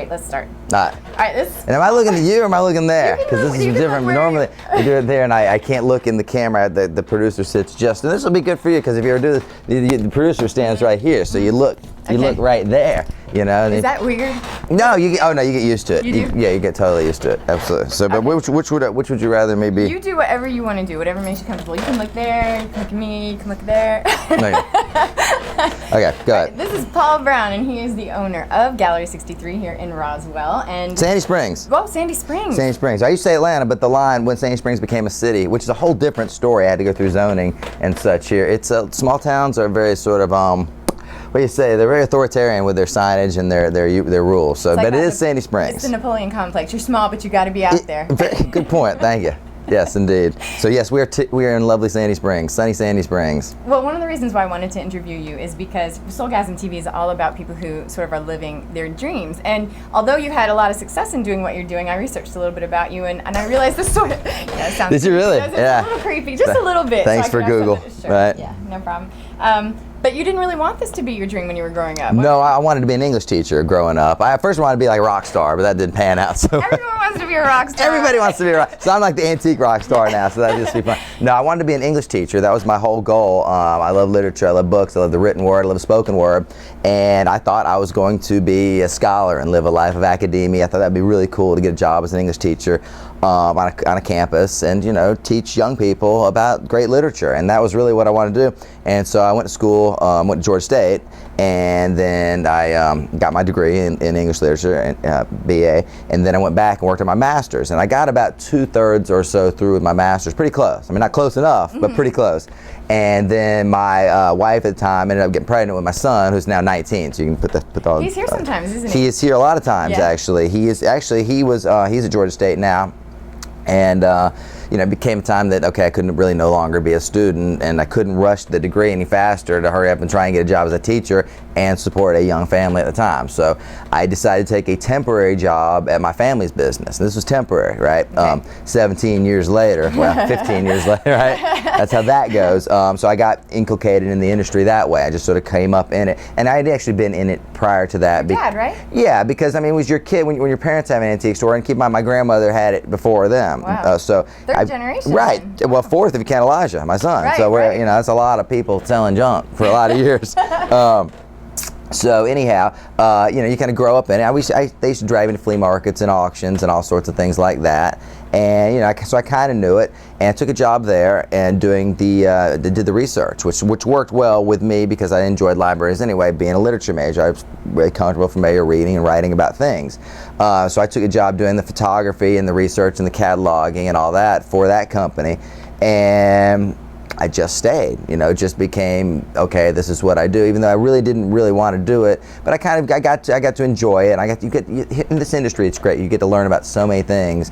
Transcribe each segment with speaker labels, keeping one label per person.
Speaker 1: right, let's start.
Speaker 2: All
Speaker 1: right,
Speaker 2: and am I looking at you or am I looking there? Because this is different. Normally I do it there and I can't look in the camera. The producer sits just, and this will be good for you because if you ever do this, the producer stands right here, so you look right there. You know.
Speaker 1: Is that weird?
Speaker 2: No, you get used to it.
Speaker 1: You do?
Speaker 2: Yeah, you get totally used to it. Absolutely. So, but which would you rather me be?
Speaker 1: You do whatever you want to do, whatever makes you comfortable. You can look there, you can look at me, you can look there.
Speaker 2: Okay, go ahead.
Speaker 1: This is Paul Brown, and he is the owner of Gallery 63 here in Roswell and
Speaker 2: Sandy Springs.
Speaker 1: Well, Sandy Springs.
Speaker 2: Sandy Springs. I used to say Atlanta, but the line when Sandy Springs became a city, which is a whole different story. I had to go through zoning and such here. It's small towns are very sort of what do you say? They're very authoritarian with their signage and their rules. So, but it is Sandy Springs.
Speaker 1: It's the Napoleon complex. You're small, but you got to be out there.
Speaker 2: Good point. Thank you. Yes, indeed. So yes, we are in lovely Sandy Springs, sunny Sandy Springs.
Speaker 1: Well, one of the reasons why I wanted to interview you is because Soulgasm TV is all about people who sort of are living their dreams. And although you had a lot of success in doing what you're doing, I researched a little bit about you, and I realized this sort of it sounds.
Speaker 2: Did you really?
Speaker 1: It's a little creepy, just a little bit.
Speaker 2: Thanks for Google. Right.
Speaker 1: Yeah, no problem. But you didn't really want this to be your dream when you were growing up.
Speaker 2: No, I wanted to be an English teacher growing up. I first wanted to be like a rock star, but that didn't pan out. So
Speaker 1: everyone wants to be a rock star.
Speaker 2: Everybody wants to be a rock star. So I'm like the antique rock star now, so that'd just be fun. No, I wanted to be an English teacher. That was my whole goal. I love literature, I love books, I love the written word, I love the spoken word. And I thought I was going to be a scholar and live a life of academia. I thought that'd be really cool to get a job as an English teacher on a campus and, teach young people about great literature. And that was really what I wanted to do. And so I went to school, went to Georgia State, and then I got my degree in English literature, and BA, and then I went back and worked on my master's. And I got about 2/3 or so through with my master's, pretty close. I mean, not close enough, but pretty close. And then my wife at the time ended up getting pregnant with my son, who's now 19. So you can put all.
Speaker 1: He's here sometimes, isn't he?
Speaker 2: He is here a lot of times, actually. He's at Georgia State now. And it became a time that, okay, I couldn't really no longer be a student, and I couldn't rush the degree any faster to hurry up and try and get a job as a teacher and support a young family at the time. So I decided to take a temporary job at my family's business. And this was temporary, right? Okay. 17 years later, well, 15 years later, right? That's how that goes. So I got inculcated in the industry that way. I just sort of came up in it. And I had actually been in it prior to that.
Speaker 1: Your dad, right?
Speaker 2: Yeah, because, I mean, it was your kid, when your parents have an antique store, and keep in mind, my grandmother had it before them.
Speaker 1: Wow.
Speaker 2: So
Speaker 1: third generation.
Speaker 2: Right. Well, fourth if you count Elijah, my son.
Speaker 1: Right,
Speaker 2: so we're,
Speaker 1: right.
Speaker 2: that's a lot of people selling junk for a lot of years. So anyhow, you kind of grow up in it. They used to drive into flea markets and auctions and all sorts of things like that. And so I kind of knew it, and I took a job there and did the research, which worked well with me because I enjoyed libraries anyway. Being a literature major, I was very comfortable, familiar reading and writing about things. So I took a job doing the photography and the research and the cataloging and all that for that company, and I just stayed. Just became, okay, this is what I do, even though I really didn't really want to do it. But I got to enjoy it. And in this industry, it's great. You get to learn about so many things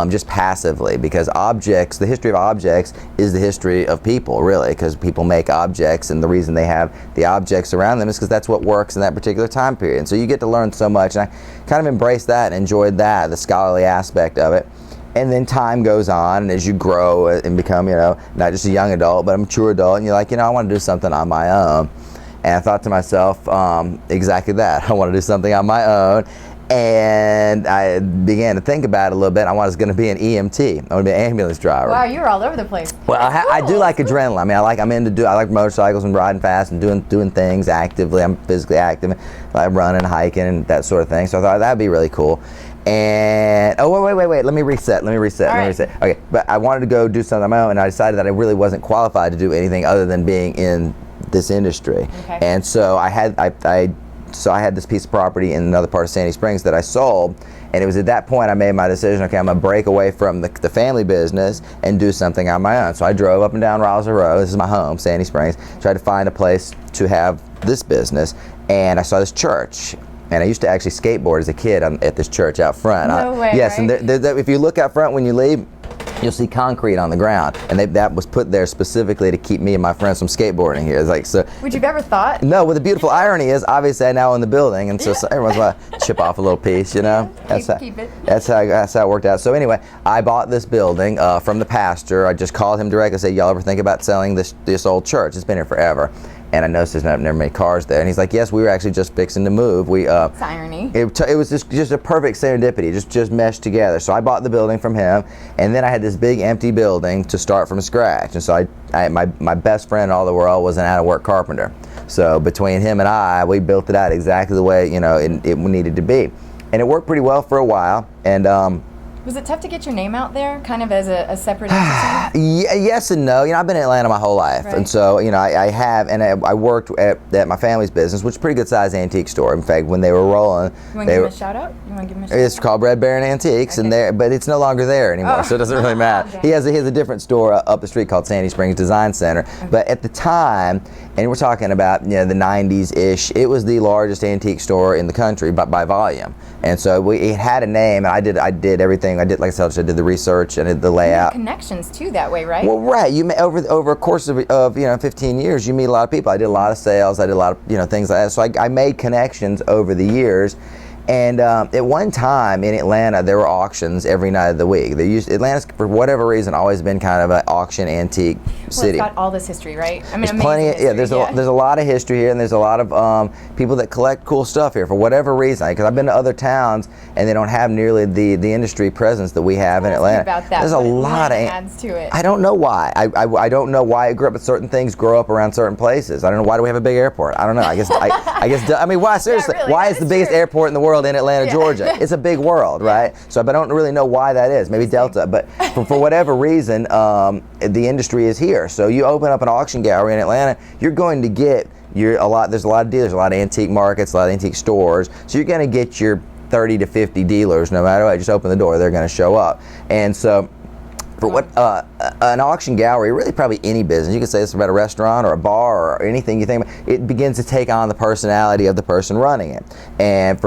Speaker 2: just passively, because the history of objects is the history of people, really, because people make objects, and the reason they have the objects around them is because that's what works in that particular time period. And so you get to learn so much, and I kind of embraced that and enjoyed that, the scholarly aspect of it. And then time goes on, and as you grow and become, not just a young adult, but a mature adult, and you're like, I want to do something on my own. And I thought to myself, exactly that. I want to do something on my own. And I began to think about it a little bit. I was going to be an EMT. I want to be an ambulance driver.
Speaker 1: Wow, you're all over the place.
Speaker 2: Well, I do like adrenaline. I mean, I like motorcycles and riding fast and doing things actively. I'm physically active. I like running, hiking, and that sort of thing. So I thought that'd be really cool. And wait. Let me reset. Okay, but I wanted to go do something on my own, and I decided that I really wasn't qualified to do anything other than being in this industry. Okay. And so I had this piece of property in another part of Sandy Springs that I sold, and it was at that point I made my decision, okay, I'm going to break away from the family business and do something on my own. So I drove up and down Roswell Road, this is my home, Sandy Springs, tried to find a place to have this business, and I saw this church. And I used to actually skateboard as a kid at this church out front.
Speaker 1: No way,
Speaker 2: yes,
Speaker 1: right?
Speaker 2: And if you look out front when you leave, you'll see concrete on the ground, and that was put there specifically to keep me and my friends from skateboarding here. It's like, so.
Speaker 1: Would you've ever thought?
Speaker 2: No. Well, the beautiful irony is, obviously, I now own the building, and so everyone's going to chip off a little piece,
Speaker 1: Keep it.
Speaker 2: That's how it worked out. So anyway, I bought this building from the pastor. I just called him directly and said, "Y'all ever think about selling this old church? It's been here forever." and I noticed there's never many cars there. And he's like, yes, we were actually just fixing to move.
Speaker 1: It's irony.
Speaker 2: It was just a perfect serendipity, just meshed together. So I bought the building from him, and then I had this big empty building to start from scratch. And so my best friend in all the world was an out-of-work carpenter. So between him and we built it out exactly the way it needed to be, and it worked pretty well for a while. And
Speaker 1: was it tough to get your name out there, kind of as a separate entity?
Speaker 2: Yes and no. I've been in Atlanta my whole life,
Speaker 1: right.
Speaker 2: And so I have, and I worked at my family's business, which is a pretty good sized antique store. In fact, when they were rolling,
Speaker 1: you want to give them a shout out?
Speaker 2: It's called Red Baron Antiques,
Speaker 1: okay.
Speaker 2: but it's no longer there anymore, so it doesn't really matter.
Speaker 1: Okay.
Speaker 2: He has a different store up the street called Sandy Springs Design Center. Okay. But at the time, and we're talking about the 90s-ish, it was the largest antique store in the country by volume. And so it had a name, and I did everything. I did, like I said, I did the research and did the layout.
Speaker 1: Connections too that way, right?
Speaker 2: Well, right. You over a course of 15 years, you meet a lot of people. I did a lot of sales. I did a lot of things like that. So I made connections over the years. And at one time in Atlanta, there were auctions every night of the week. Atlanta's, for whatever reason, always been kind of an auction antique city.
Speaker 1: It's got all this history, right? I mean,
Speaker 2: there's plenty. There's a lot of history here, and there's a lot of people that collect cool stuff here for whatever reason. Because I've been to other towns, and they don't have nearly the industry presence that we have in Atlanta.
Speaker 1: About that.
Speaker 2: There's a lot of
Speaker 1: adds to it.
Speaker 2: I don't know why. I don't know why it grew up. But certain things grow up around certain places. I don't know why do we have a big airport. I don't know. I guess. I mean, why? Seriously,
Speaker 1: yeah, really,
Speaker 2: why is the biggest airport in the world in Atlanta, Georgia? It's a big world, right? So, but I don't really know why that is. Maybe Delta, but for whatever reason, the industry is here. So you open up an auction gallery in Atlanta, you're going to get there's a lot of dealers, a lot of antique markets, a lot of antique stores. So you're going to get your 30 to 50 dealers, no matter what. Just open the door, they're going to show up. And so for what an auction gallery, really probably any business, you could say this about a restaurant or a bar or anything you think about, it begins to take on the personality of the person running it. And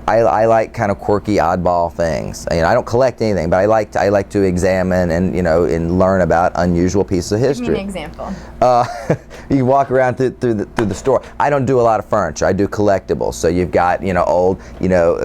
Speaker 2: I like kind of quirky, oddball things. I don't collect anything, but I like to examine and learn about unusual pieces of history.
Speaker 1: Give me an example.
Speaker 2: You walk around through the store. I don't do a lot of furniture. I do collectibles. So you've got old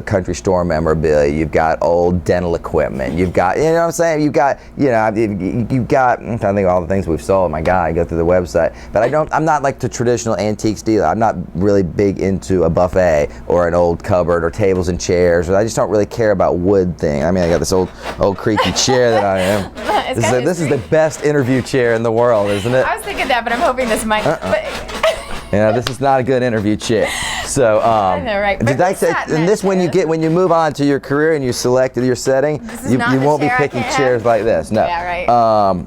Speaker 2: country store memorabilia. You've got old dental equipment. You've got what I'm saying. You've got I'm trying to think of all the things we've sold. My God, I go through the website. But I'm not like the traditional antiques dealer. I'm not really big into a buffet or an old cupboard or tables and chairs. I just don't really care about wood thing. I mean, I got this old creaky chair that I am. This is the best interview chair in the world, isn't it?
Speaker 1: I was thinking that, but I'm hoping this might.
Speaker 2: This is not a good interview chair. So,
Speaker 1: I know, right? But
Speaker 2: when you move on to your career and you select your setting, you won't be picking chairs like this. No.
Speaker 1: Yeah, right.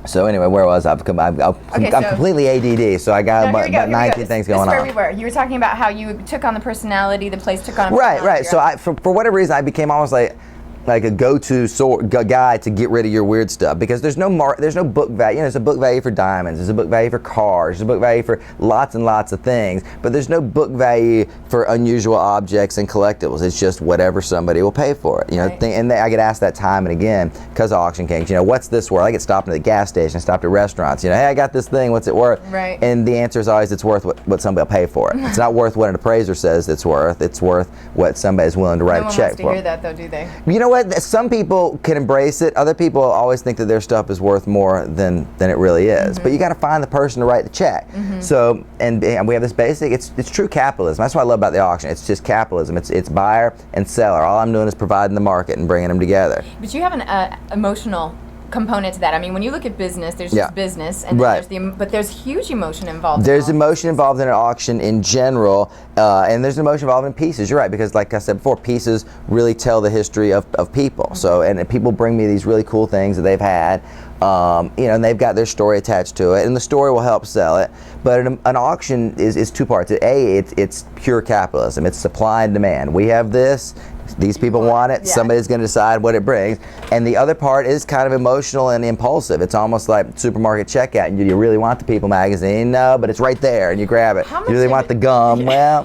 Speaker 2: So anyway, where was I? I'm completely ADD, so I got about 19 things going on.
Speaker 1: This is where we were. You were talking about how you took on the personality, the place took on a personality.
Speaker 2: Right. So for whatever reason, I became almost like a go-to guy to get rid of your weird stuff, because there's no book value. There's a book value for diamonds, there's a book value for cars, there's a book value for lots and lots of things, but there's no book value for unusual objects and collectibles. It's just whatever somebody will pay for it.
Speaker 1: Right.
Speaker 2: And I get asked that time and again because of Auction Kings. What's this worth? I get stopped at the gas station, stopped at restaurants. Hey, I got this thing. What's it worth?
Speaker 1: Right.
Speaker 2: And the answer is always it's worth what somebody will pay for it. It's not worth what an appraiser says it's worth. It's worth what somebody's willing to write a check for.
Speaker 1: No one wants to hear that, though, do they?
Speaker 2: You know what? Some people can embrace it. Other people always think that their stuff is worth more than it really is.
Speaker 1: Mm-hmm.
Speaker 2: But you got to find the person to write the check. Mm-hmm. So, and we have this basic. It's true capitalism. That's what I love about the auction. It's just capitalism. It's buyer and seller. All I'm doing is providing the market and bringing them together.
Speaker 1: But you have an emotional component to that. I mean, when you look at business, there's just business, and then but there's huge emotion involved.
Speaker 2: There's emotion involved in an auction in general, and there's emotion involved in pieces. You're right, because like I said before, pieces really tell the history of people. Mm-hmm. So, and people bring me these really cool things that they've had, and they've got their story attached to it, and the story will help sell it. But an auction is two parts. It's pure capitalism. It's supply and demand. We have this. These people want it. Yeah. Somebody's going to decide what it brings. And the other part is kind of emotional and impulsive. It's almost like supermarket checkout. And you really want the People magazine? No, but it's right there, and you grab it. You really want the gum? Well,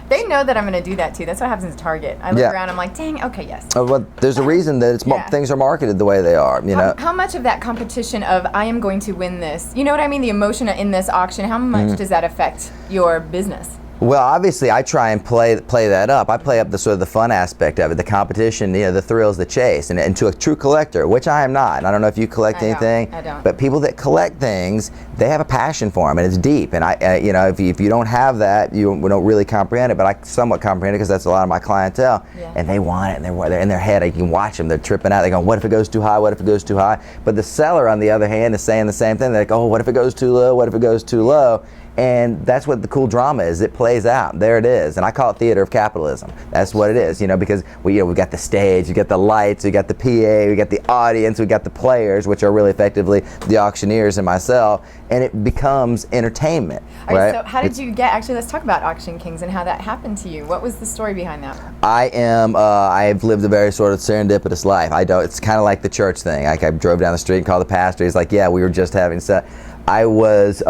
Speaker 1: They know that I'm going to do that too. That's what happens at Target. I look around, I'm like, dang, okay, yes.
Speaker 2: Well, there's a reason that things are marketed the way they are.
Speaker 1: How much of that competition of I am going to win this? You know what I mean? The emotion in this auction. How much does that affect your business?
Speaker 2: Well, obviously, I try and play that up. I play up the sort of the fun aspect of it, the competition, the thrills, the chase, and to a true collector, which I am not. I don't know if you collect anything,
Speaker 1: I don't.
Speaker 2: But people that collect things, they have a passion for them, and it's deep. And if you don't have that, you don't really comprehend it. But I somewhat comprehend it because that's a lot of my clientele, and they want it, and they're in their head. You can watch them; they're tripping out. They're going, "What if it goes too high? What if it goes too high?" But the seller, on the other hand, is saying the same thing. They're like, "Oh, what if it goes too low? What if it goes too low?" And that's what the cool drama is. It plays out. There it is. And I call it theater of capitalism. That's what it is, because we've got the stage, we got the lights, we got the PA, we got the audience, we got the players, which are really effectively the auctioneers and myself, and it becomes entertainment. Right?
Speaker 1: So how did you actually, let's talk about Auction Kings and how that happened to you. What was the story behind that?
Speaker 2: I've lived a very sort of serendipitous life. It's kind of like the church thing. I drove down the street and called the pastor. He's like, yeah, we were just having sex. I was,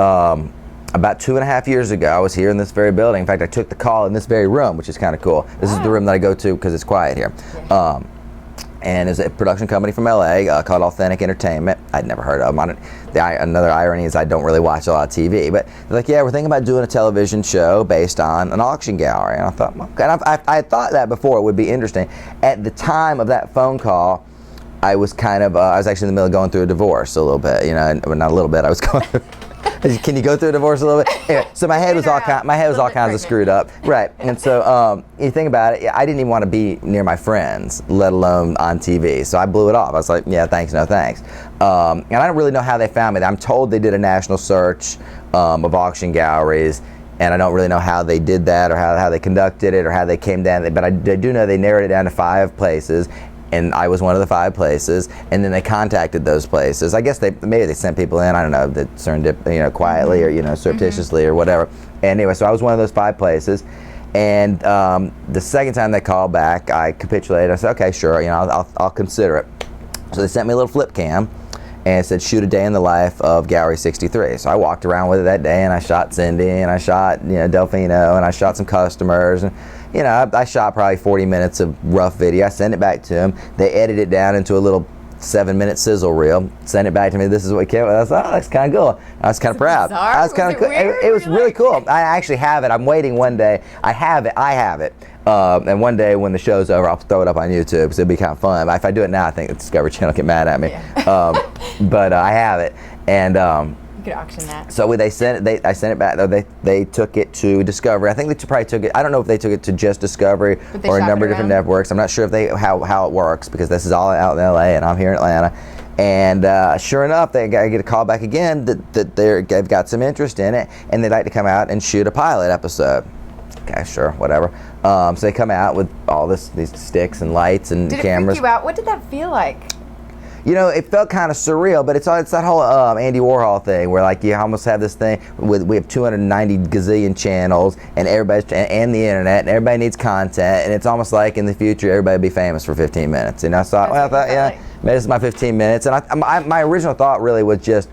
Speaker 2: about 2.5 years ago, I was here in this very building. In fact, I took the call in this very room, which is kind of cool. This is the room that I go to because it's quiet here. Yeah. And it's a production company from LA called Authentic Entertainment. I'd never heard of them. Another irony is I don't really watch a lot of TV. But they're like, yeah, we're thinking about doing a television show based on an auction gallery. And I thought, okay. And I thought that before it would be interesting. At the time of that phone call, I was I was actually in the middle of going through a divorce a little bit. Not a little bit. I was going through. Can you go through a divorce a little bit? Anyway, so my head was all kinds of screwed up, right? And so you think about it, I didn't even want to be near my friends, let alone on TV. So I blew it off. I was like, yeah, thanks, no thanks. And I don't really know how they found me. I'm told they did a national search of auction galleries, and I don't really know how they did that or how they conducted it or how they came down. But I do know they narrowed it down to 5 places. And I was one of the 5 places, and then they contacted those places. I guess maybe they sent people in, I don't know, that quietly or surreptitiously or whatever. And anyway, so I was one of those 5 places, and the second time they called back, I capitulated. I said, okay, sure, I'll consider it. So they sent me a little flip cam, and it said shoot a day in the life of Gallery 63. So I walked around with it that day, and I shot Cindy, and I shot Delfino, and I shot some customers, and I shot probably 40 minutes of rough video. I sent it back to them. They edited it down into a little 7-minute sizzle reel. Sent it back to me. This is what came. I was like, oh, that's kind of cool. I was kind of proud.
Speaker 1: Bizarre?
Speaker 2: I was kind of cool. It was really cool. I actually have it. I'm waiting one day. I have it. And one day when the show's over, I'll throw it up on YouTube because it'd be kind of fun. If I do it now, I think the Discovery Channel will get mad at me. Yeah. But I have it, and.
Speaker 1: You could auction that.
Speaker 2: So I sent it back. Though they took it to Discovery. I think they probably took it. I don't know if they took it to just Discovery or a number of different networks. I'm not sure if how it works because this is all out in LA and I'm here in Atlanta. And sure enough, I get a call back again that they've got some interest in it and they'd like to come out and shoot a pilot episode. Okay, sure, whatever. So they come out with all these sticks and lights and cameras.
Speaker 1: Did it freak you out? What did that feel like?
Speaker 2: It felt kind of surreal, but it's that whole Andy Warhol thing where you almost have this thing we have 290 gazillion channels and and the internet and everybody needs content, and it's almost like in the future everybody will be famous for 15 minutes. So I thought, maybe this is my 15 minutes. And my original thought really was just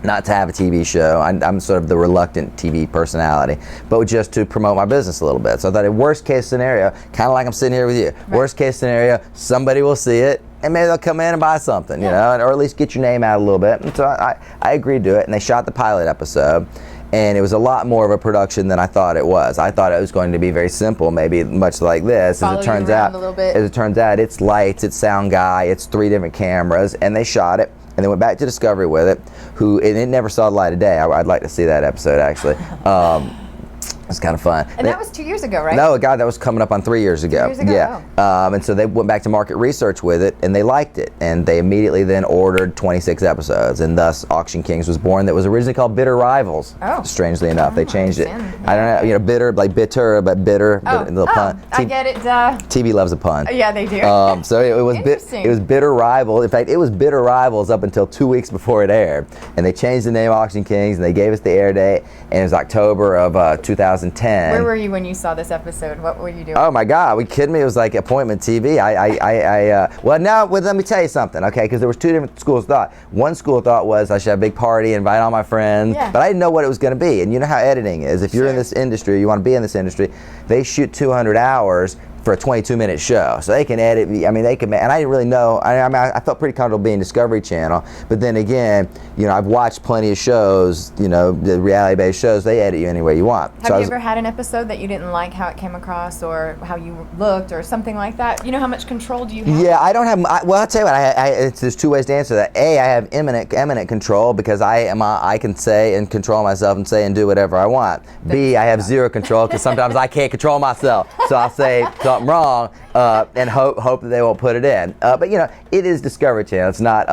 Speaker 2: not to have a TV show. I'm sort of the reluctant TV personality, but just to promote my business a little bit. So I thought, in worst case scenario, kind of like I'm sitting here with you, right. Worst case scenario, somebody will see it, and maybe they'll come in and buy something, or at least get your name out a little bit. And so I agreed to it, and they shot the pilot episode, and it was a lot more of a production than I thought it was. I thought it was going to be very simple, maybe much like this. As it turns out, it's lights, it's sound guy, it's 3 different cameras, and they shot it. And they went back to Discovery with it, and it never saw the light of day. I'd like to see that episode, actually. It's kind of fun.
Speaker 1: And that was 2 years ago, right?
Speaker 2: No, God, that was coming up on 3 years ago.
Speaker 1: 3 years ago,
Speaker 2: yeah. And so they went back to market research with it, and they liked it. And they immediately then ordered 26 episodes, and thus Auction Kings was born. That was originally called Bitter Rivals. Oh. Strangely enough, they changed it. I don't know, bitter, like bitter, but bitter.
Speaker 1: Oh,
Speaker 2: little pun.
Speaker 1: I get it.
Speaker 2: TV loves a pun.
Speaker 1: Yeah, they do.
Speaker 2: So it was Bitter Rival. In fact, it was Bitter Rivals up until 2 weeks before it aired. And they changed the name Auction Kings, and they gave us the air date, and it was October of 2010.
Speaker 1: Where were you when you saw this episode? What were you doing?
Speaker 2: Oh my God, are we kidding me? It was like appointment TV. Let me tell you something, okay? Because there was 2 different schools of thought. One school of thought was I should have a big party, invite all my friends, but I didn't know what it was going to be. And you know how editing is. If you're in this industry, you want to be in this industry, they shoot 200 hours for a 22-minute show, so they can edit. I mean, they can. And I didn't really know. I felt pretty comfortable being Discovery Channel, but then again, you know, I've watched plenty of shows. You know, the reality-based shows. They edit you any way you want.
Speaker 1: Have you ever had an episode that you didn't like how it came across, or how you looked, or something like that? You know, how much control do you have?
Speaker 2: Yeah, I don't have. Well, I'll tell you what. There's two ways to answer that. A, I have eminent control because I can say and control myself and say and do whatever I want. B, I have zero control because sometimes I can't control myself, so I'll say something wrong and hope that they won't put it in. But you know, it is Discovery Channel. It's not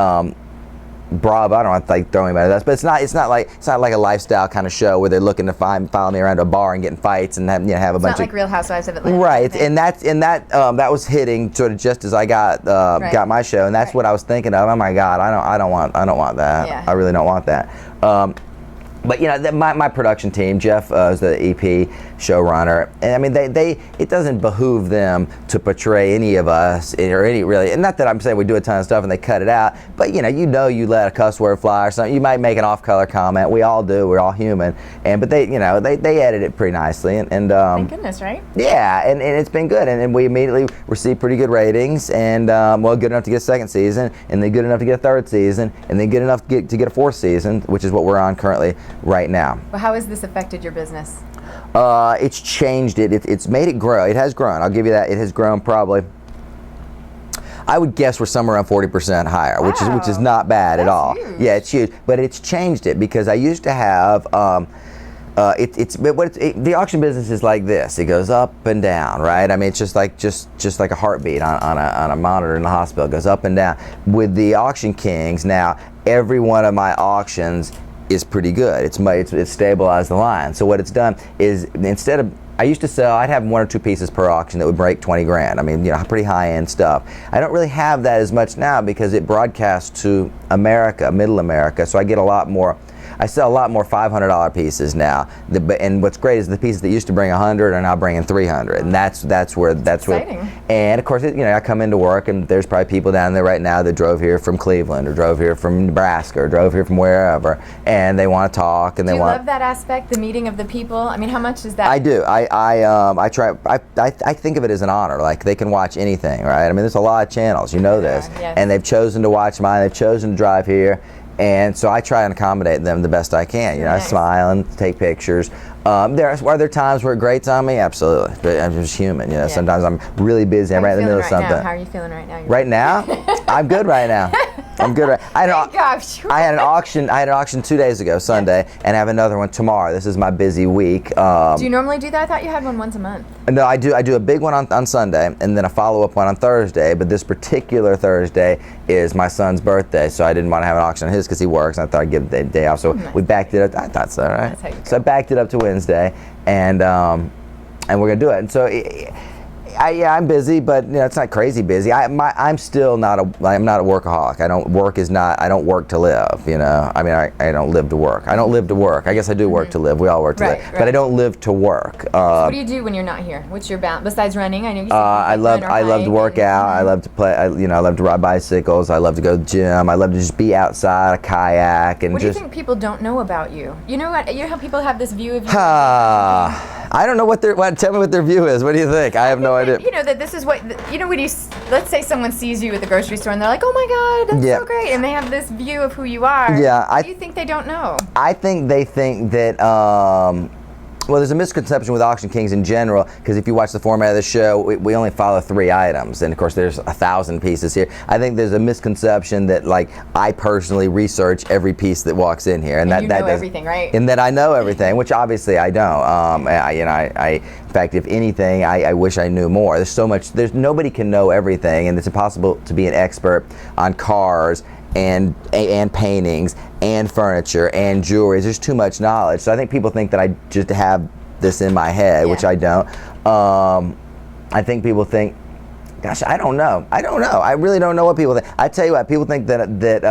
Speaker 2: Bravo. I don't want to like throwing about that, but it's not like a lifestyle kind of show where they're looking to follow me around to a bar and getting fights and have a bunch of.
Speaker 1: It's not like Real Housewives of Atlanta.
Speaker 2: Right, and that was hitting sort of just as I got my show, and that's what I was thinking of. Oh my God, I don't want that.
Speaker 1: Yeah.
Speaker 2: I really don't want that. But you know, my production team, Jeff is the EP showrunner, and I mean it doesn't behoove them to portray any of us or any really, and not that I'm saying we do a ton of stuff and they cut it out, but you let a cuss word fly or something, you might make an off-color comment. We all do. We're all human, but they edit it pretty nicely, and
Speaker 1: thank goodness, right?
Speaker 2: Yeah, and it's been good, and we immediately received pretty good ratings, and good enough to get a second season, and then good enough to get a third season, and then good enough to get a fourth season, which is what we're on currently right now.
Speaker 1: Well, how has this affected your business?
Speaker 2: It's changed it. It's made it grow. It has grown. I'll give you that. It has grown probably. I would guess we're somewhere around 40% higher,
Speaker 1: wow.
Speaker 2: which is not bad at all.
Speaker 1: Huge.
Speaker 2: Yeah, it's huge. But it's changed it because I used to have. The auction business is like this. It goes up and down, right? I mean, it's just like a heartbeat on a monitor in the hospital. It goes up and down. With the Auction Kings now, every one of my auctions is pretty good. It's stabilized the line. So what it's done is, instead of, I used to sell, I'd have 1 or 2 pieces per auction that would break 20 grand. I mean, you know, pretty high-end stuff. I don't really have that as much now because it broadcasts to America, middle America, so I get a lot more. I sell a lot more $500 pieces now. And what's great is the pieces that used to bring 100 are now bringing 300, and that's where.
Speaker 1: Exciting.
Speaker 2: And of course, I come into work and there's probably people down there right now that drove here from Cleveland or drove here from Nebraska or drove here from wherever, and they want to talk and
Speaker 1: Do you love that aspect, the meeting of the people? I mean, how much is that?
Speaker 2: I do. I try. I think of it as an honor. Like, they can watch anything, right? I mean, there's a lot of channels. You know this,
Speaker 1: yes.
Speaker 2: And they've chosen to watch mine. They've chosen to drive here. And so I try and accommodate them the best I can. You know,
Speaker 1: Nice.
Speaker 2: I smile and take pictures. Are there times where it grates on me? Absolutely. But I'm just human. You know, sometimes I'm really busy. I'm right in the middle of something.
Speaker 1: How are you feeling right now?
Speaker 2: Right now, I'm good right now. I'm good. I had an auction 2 days ago, Sunday, and I have another one tomorrow. This is my busy week.
Speaker 1: Do you normally do that? I thought you had one once a month.
Speaker 2: No, I do a big one on Sunday, and then a follow-up one on Thursday. But this particular Thursday is my son's birthday, so I didn't want to have an auction on his because he works, and I thought I'd give the day off. So we backed it up. I thought so, right?
Speaker 1: That's how you go.
Speaker 2: So I backed it up to Wednesday, and we're gonna do it. And so. I'm busy, but you know, it's not crazy busy. I'm still not a workaholic. I don't work to live. You know, I mean, I don't live to work. I don't live to work. I guess I do work to live. We all work to live, but I don't live to work.
Speaker 1: What do you do when you're not here? What's your balance besides running? I know you said
Speaker 2: I love to work out. I love to play. I love to ride bicycles. I love to go to the gym. I love to just be outside, a kayak, and
Speaker 1: What do you
Speaker 2: just.
Speaker 1: think people don't know about you? You know what? You know how people have this view of you.
Speaker 2: I don't know tell me what their view is. What do you think? I have no idea.
Speaker 1: You know that this is what when you, let's say someone sees you at the grocery store and they're like, oh my God, that's so great, and they have this view of who you are.
Speaker 2: Yeah,
Speaker 1: What do you think they don't know?
Speaker 2: I think they think that. Well, there's a misconception with Auction Kings in general, because if you watch the format of the show, we only follow 3 items, and of course there's 1,000 pieces here. I think there's a misconception that, like, I personally research every piece that walks in here, and
Speaker 1: you know everything, right?
Speaker 2: And that I know everything, which obviously I don't. In fact, if anything, I wish I knew more. There's so much. Nobody can know everything, and it's impossible to be an expert on cars and paintings and furniture and jewelry. There's too much knowledge. So I think people think that I just have this in my head, which I don't. I think people think Gosh, I don't know. I really don't know what people think. I tell you what, people think that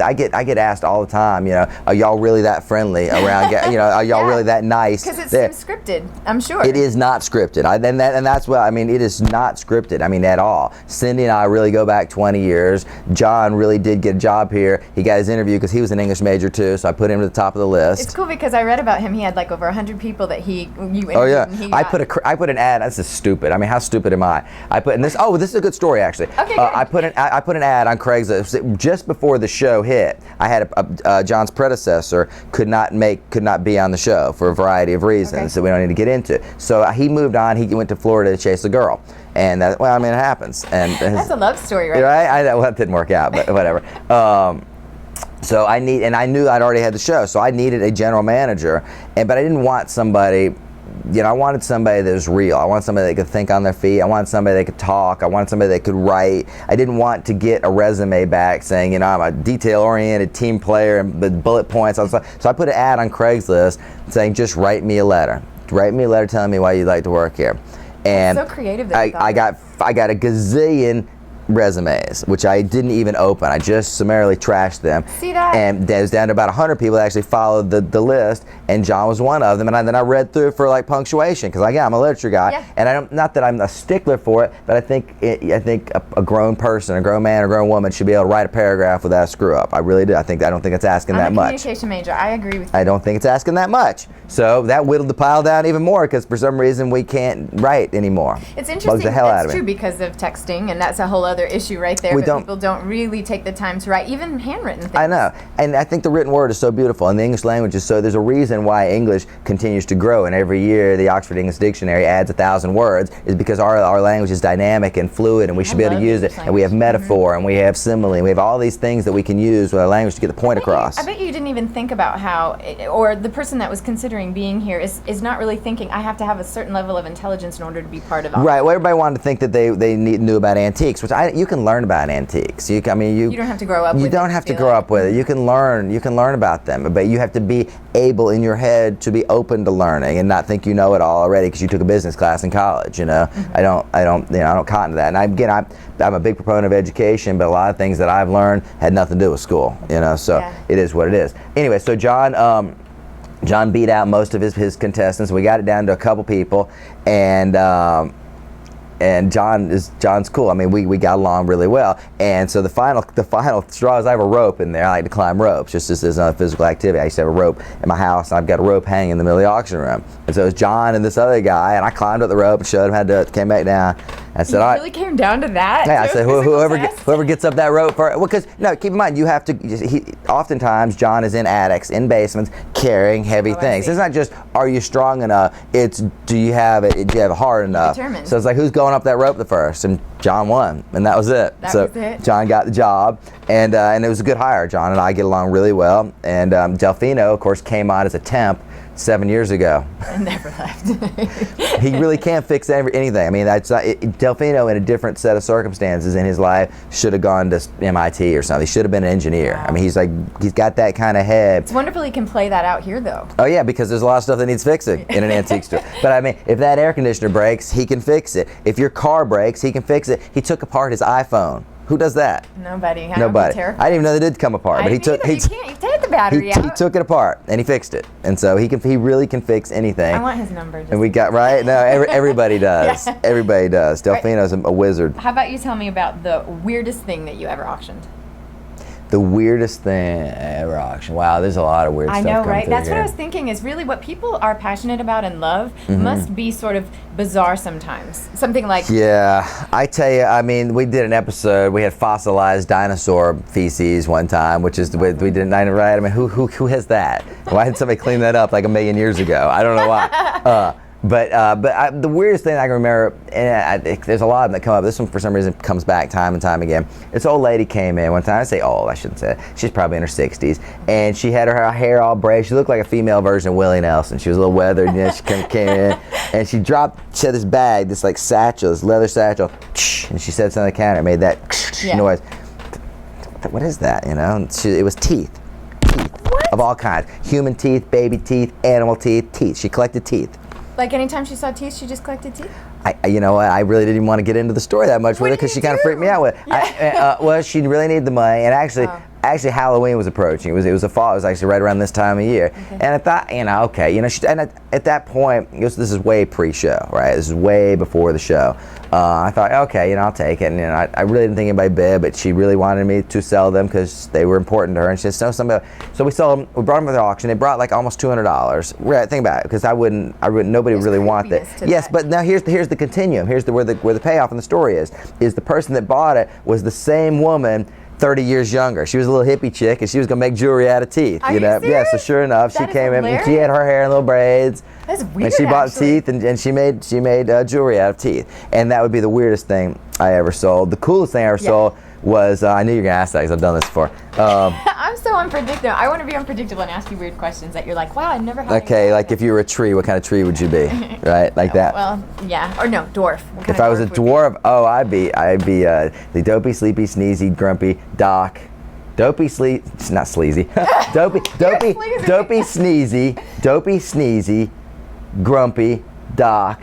Speaker 2: I get asked all the time. You know, are y'all really that friendly around? You know, are y'all really that nice?
Speaker 1: Because it seems scripted. I'm sure
Speaker 2: it is not scripted. And that's what I mean. It is not scripted. I mean, at all. Cindy and I really go back 20 years. John really did get a job here. He got his interview because he was an English major too. So I put him to the top of the list.
Speaker 1: It's cool because I read about him. He had like over 100 people that you interviewed.
Speaker 2: Oh yeah.
Speaker 1: And
Speaker 2: I put an ad. This is stupid. I mean, how stupid am I? This is a good story actually.
Speaker 1: Okay,
Speaker 2: I put an ad on Craigslist just before the show hit. I had John's predecessor could not be on the show for a variety of reasons that we don't need to get into. So he moved on. He went to Florida to chase a girl, and it happens. And
Speaker 1: that's a love story, right?
Speaker 2: Right? Well, it didn't work out, but whatever. So I knew I'd already had the show, so I needed a general manager, but I didn't want somebody. You know, I wanted somebody that was real. I wanted somebody that could think on their feet. I wanted somebody that could talk. I wanted somebody that could write. I didn't want to get a resume back saying, you know, I'm a detail-oriented team player and with bullet points. So I put an ad on Craigslist saying, just write me a letter. Write me a letter telling me why you'd like to work here. And
Speaker 1: so creative.
Speaker 2: I got a gazillion resumes, which I didn't even open. I just summarily trashed them.
Speaker 1: See that?
Speaker 2: And there was down to about 100 people that actually followed the list, and John was one of them. And then I read through it for like punctuation, because I'm a literature guy, and not that I'm a stickler for it, but I think a grown person, a grown man, or grown woman should be able to write a paragraph without a screw up. I really do. I don't think it's asking that much.
Speaker 1: I'm a communication major. I agree with you.
Speaker 2: I don't think it's asking that much. So that whittled the pile down even more, because for some reason we can't write anymore.
Speaker 1: It's interesting.
Speaker 2: Bugs the hell out of me.
Speaker 1: That's true because of texting, and that's a whole other issue right there. People don't really take the time to write, even handwritten things.
Speaker 2: I know, and I think the written word is so beautiful, and the English language is so. There's a reason why English continues to grow, and every year the Oxford English Dictionary adds 1,000 words, is because our language is dynamic and fluid, and we should be able to use it. And we have metaphor, and we have simile, and we have all these things that we can use with our language to get the point across.
Speaker 1: I bet you didn't even think about how, or the person that was considering being here is not really thinking, I have to have a certain level of intelligence in order to be part of Oxford.
Speaker 2: Right. Well, everybody wanted to think that they knew about antiques, which you can learn about antiques. You don't
Speaker 1: have to grow up with it.
Speaker 2: You don't have to grow up with it. You can learn about them, but you have to be able in your head to be open to learning and not think you know it all already because you took a business class in college. You know, I don't cotton to that. And I'm a big proponent of education, but a lot of things that I've learned had nothing to do with school. You know, so it is what it is. Anyway, so John beat out most of his contestants. We got it down to a couple people, and John's cool. I mean, we got along really well. And so the final straw is I have a rope in there. I like to climb ropes just as a physical activity. I used to have a rope in my house, and I've got a rope hanging in the middle of the auction room. And so it was John and this other guy, and I climbed up the rope and showed him how to do it, came back down. I said,
Speaker 1: it really came down to that?
Speaker 2: Yeah, I said, whoever gets up that rope first. Well, because, no, keep in mind, you have to, oftentimes John is in attics, in basements, carrying heavy things. It's not just, are you strong enough? It's, do you have a heart enough?
Speaker 1: Determined.
Speaker 2: So it's like, who's going up that rope the first? And John won, and that was it.
Speaker 1: That was it.
Speaker 2: John got the job, and it was a good hire. John and I get along really well. And Delfino, of course, came on as a temp 7 years ago.
Speaker 1: And never left.
Speaker 2: He really can't fix anything. I mean, Delfino, in a different set of circumstances in his life, should have gone to MIT or something. He should have been an engineer. Wow. I mean, he's got that kind of head.
Speaker 1: It's wonderful he can play that out here, though.
Speaker 2: Oh yeah, because there's a lot of stuff that needs fixing in an antique store. But I mean, if that air conditioner breaks, he can fix it. If your car breaks, he can fix it. He took apart his iPhone. Who does that?
Speaker 1: Nobody.
Speaker 2: Nobody. I didn't even know they did come apart. But he took.
Speaker 1: You can't take the battery out.
Speaker 2: He took it apart and he fixed it. And so he really can fix anything.
Speaker 1: I want his number.
Speaker 2: And we got right. No, everybody does. Yeah. Everybody does. Delfino's a wizard.
Speaker 1: How about you tell me about the weirdest thing that you ever auctioned?
Speaker 2: The weirdest thing I ever auctioned. Wow, there's a lot of weird stuff.
Speaker 1: I know, right? That's
Speaker 2: here.
Speaker 1: What I was thinking is really what people are passionate about and love must be sort of bizarre sometimes. Something like...
Speaker 2: Yeah, I tell you, I mean, we did an episode, we had fossilized dinosaur feces one time, which is, we did, right? I mean, who has that? Why did somebody clean that up like a million years ago? I don't know why. But the weirdest thing I can remember, and there's a lot of them that come up. This one, for some reason, comes back time and time again. This old lady came in one time. I say old, I shouldn't say it. She's probably in her 60s. And she had her hair all braided. She looked like a female version of Willie Nelson. She was a little weathered. And then she came in, and she had this bag, this like satchel, this leather satchel. And she said something on the counter. It made that noise. What is that, you know? It was teeth.
Speaker 1: What?
Speaker 2: Of all kinds. Human teeth, baby teeth, animal teeth, teeth. She collected teeth.
Speaker 1: Like anytime she saw teeth, she just collected teeth?
Speaker 2: you know what? I really didn't even want to get into the story that much with her because she kind of freaked me out with it. Well, she really needed the money, and actually Halloween was approaching. It was a fall. It was actually right around this time of year, and I thought, okay, and at that point, this is way pre-show, right? This is way before the show. I thought, okay, I'll take it, and I really didn't think anybody bid, but she really wanted me to sell them because they were important to her, and she said, so we sold them. We brought them to the auction. They brought like almost $200. Right, think about it, because nobody would really want that. Yes, but now here's the continuum. Here's where the payoff in the story is the person that bought it was the same woman 30 years younger. She was a little hippie chick, and she was gonna make jewelry out of teeth.
Speaker 1: Are you serious?
Speaker 2: Yeah. So sure enough, she came in, and she had her hair in little braids.
Speaker 1: That's weird.
Speaker 2: And she bought
Speaker 1: actually.
Speaker 2: teeth, and she made jewelry out of teeth. And that would be the weirdest thing I ever sold. The coolest thing I ever sold was I knew you were gonna ask that because I've done this before.
Speaker 1: I'm so unpredictable. I want to be unpredictable and ask you weird questions that you're like, wow, I never had.
Speaker 2: Okay, like if you were a tree, what kind of tree would you be? Right, like that.
Speaker 1: Well, yeah, or no, dwarf.
Speaker 2: If I was a dwarf, I'd be the dopey, sleepy, sneezy, grumpy doc. Dopey, not sleazy. dopey, sneezy, grumpy, doc.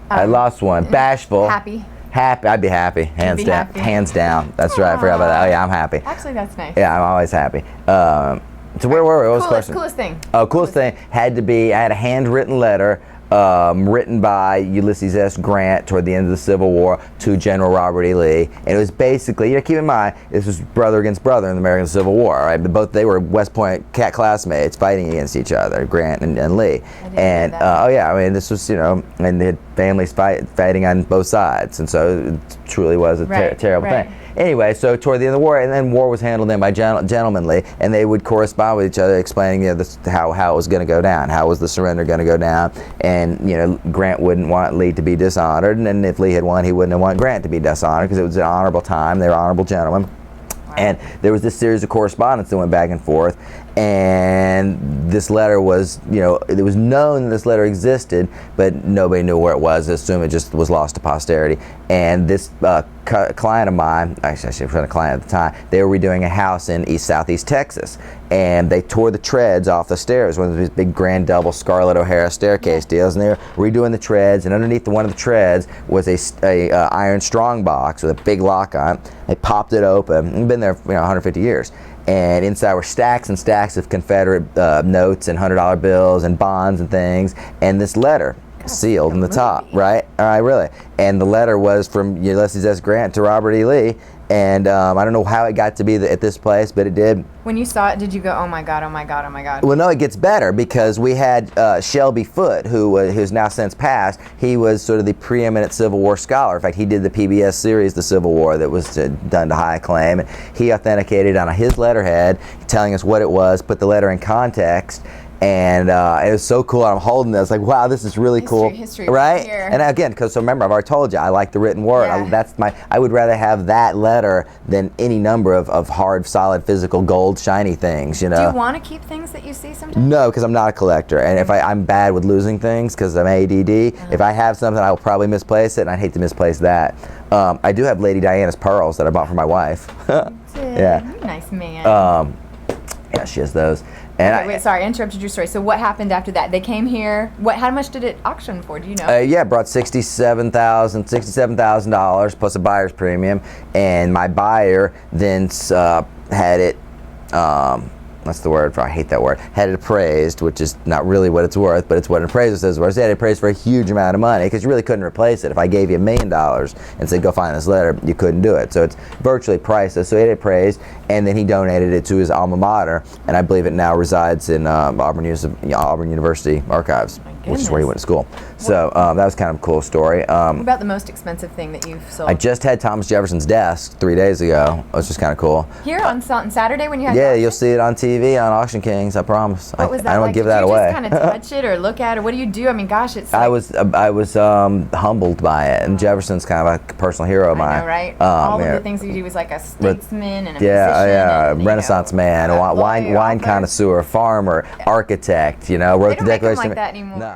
Speaker 2: I lost one. Bashful.
Speaker 1: Happy.
Speaker 2: I'd be happy. Hands down.
Speaker 1: Happy.
Speaker 2: Hands down. That's right. I forgot about that. Oh yeah, I'm happy.
Speaker 1: Actually, that's nice.
Speaker 2: Yeah, I'm always happy. So where were we? What was the question?
Speaker 1: Coolest thing.
Speaker 2: Oh, coolest thing had to be, I had a handwritten letter written by Ulysses S. Grant toward the end of the Civil War to General Robert E. Lee. And it was basically, keep in mind, this was brother against brother in the American Civil War, right? But they were West Point classmates fighting against each other, Grant and Lee. And this was, and they had families fighting on both sides. And so it truly was a terrible thing. Anyway, so toward the end of the war, and then war was handled then by gentlemanly, and they would correspond with each other, explaining how it was going to go down, how was the surrender going to go down, and Grant wouldn't want Lee to be dishonored, and if Lee had won, he wouldn't have want Grant to be dishonored because it was an honorable time. They were honorable gentlemen. And there was this series of correspondence that went back and forth, and this letter was, it was known this letter existed, but nobody knew where it was. I assume it just was lost to posterity. And this client of mine, actually I was a client at the time, they were redoing a house in southeast Texas, and they tore the treads off the stairs, one of these big grand double Scarlett O'Hara staircase deals, and they were redoing the treads, and underneath one of the treads was a iron strong box with a big lock on it. They popped it open. It's been there 150 years. And inside were stacks and stacks of Confederate notes and $100 bills and bonds and things, and this letter sealed in the top, right? All right, really. And the letter was from Ulysses S. Grant to Robert E. Lee, and I don't know how it got to be at this place, but it did.
Speaker 1: When you saw it, did you go, oh my God, oh my God, oh my God?
Speaker 2: Well, no, it gets better because we had Shelby Foote, who's now since passed. He was sort of the preeminent Civil War scholar. In fact, he did the PBS series, The Civil War, that was done to high acclaim. And he authenticated on his letterhead, telling us what it was, put the letter in context. And it was so cool. I'm holding this, like, wow, this is really cool, right?
Speaker 1: Here.
Speaker 2: And again, because remember, I've already told you, I like the written word.
Speaker 1: Yeah.
Speaker 2: I would rather have that letter than any number of hard, solid, physical, gold, shiny things. Do
Speaker 1: you want to keep things that you see sometimes?
Speaker 2: No, because I'm not a collector, and if I'm bad with losing things because I'm ADD. If I have something, I will probably misplace it, and I'd hate to misplace that. I do have Lady Diana's pearls that I bought for my wife.
Speaker 1: Yeah, you're a nice man.
Speaker 2: Yeah, she has those.
Speaker 1: And wait, sorry, I interrupted your story. So what happened after that? They came here. How much did it auction for? Do you know?
Speaker 2: Brought $67,000 plus a buyer's premium, and my buyer then had it. What's the word for? I hate that word. Had it appraised, which is not really what it's worth, but it's what an appraiser says it's worth. They had it appraised for a huge amount of money because you really couldn't replace it. If I gave you $1 million and said, go find this letter, you couldn't do it. So it's virtually priceless. So he had it appraised, and then he donated it to his alma mater, and I believe it now resides in Auburn University archives, which is where he went to school. So that was kind of a cool story.
Speaker 1: What about the most expensive thing that you've sold?
Speaker 2: I just had Thomas Jefferson's desk 3 days ago. It was just kind of cool.
Speaker 1: Here on Saturday when you had
Speaker 2: you'll see it on TV on Auction Kings, I promise.
Speaker 1: What was that
Speaker 2: I don't
Speaker 1: like?
Speaker 2: give that away.
Speaker 1: Did you just kind of touch it or look at it? What do you do? I mean, gosh, it's like,
Speaker 2: I was humbled by it, and Jefferson's kind of a personal hero of mine.
Speaker 1: I know, right? All of the things that he was like a statesman and a musician. And,
Speaker 2: Renaissance man, wine connoisseur, farmer, architect, wrote the Declaration.
Speaker 1: They don't make them like that anymore.
Speaker 2: No.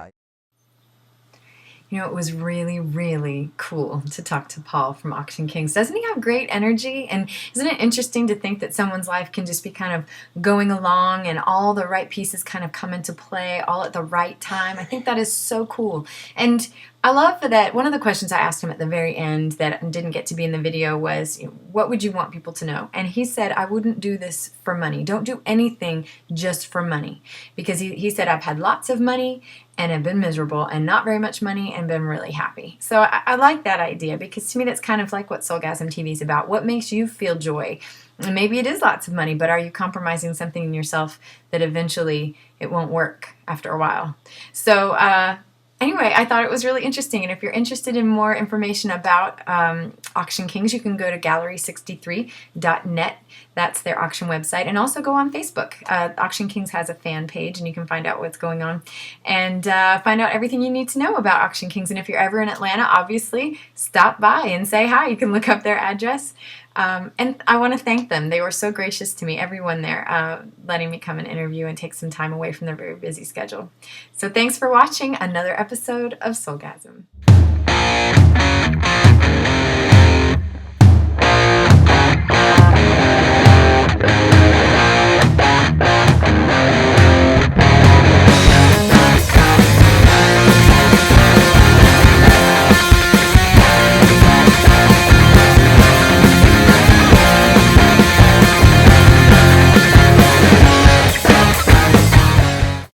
Speaker 1: It was really, really cool to talk to Paul from Auction Kings. Doesn't he have great energy? And isn't it interesting to think that someone's life can just be kind of going along and all the right pieces kind of come into play all at the right time? I think that is so cool. And
Speaker 3: I love that one of the questions I asked him at the very end that didn't get to be in the video was, what would you want people to know? And he said, I wouldn't do this for money. Don't do anything just for money. Because he said, I've had lots of money and have been miserable, and not very much money and been really happy. So I like that idea, because to me that's kind of like what Soulgasm TV is about. What makes you feel joy? And maybe it is lots of money, but are you compromising something in yourself that eventually it won't work after a while? So anyway, I thought it was really interesting, and if you're interested in more information about Auction Kings, you can go to gallery63.net. That's their auction website, and also go on Facebook. Auction Kings has a fan page, and you can find out what's going on and find out everything you need to know about Auction Kings. And if you're ever in Atlanta, obviously, stop by and say hi. You can look up their address. And I want to thank them. They were so gracious to me, everyone there, letting me come and interview and take some time away from their very busy schedule. So thanks for watching another episode of Soulgasm.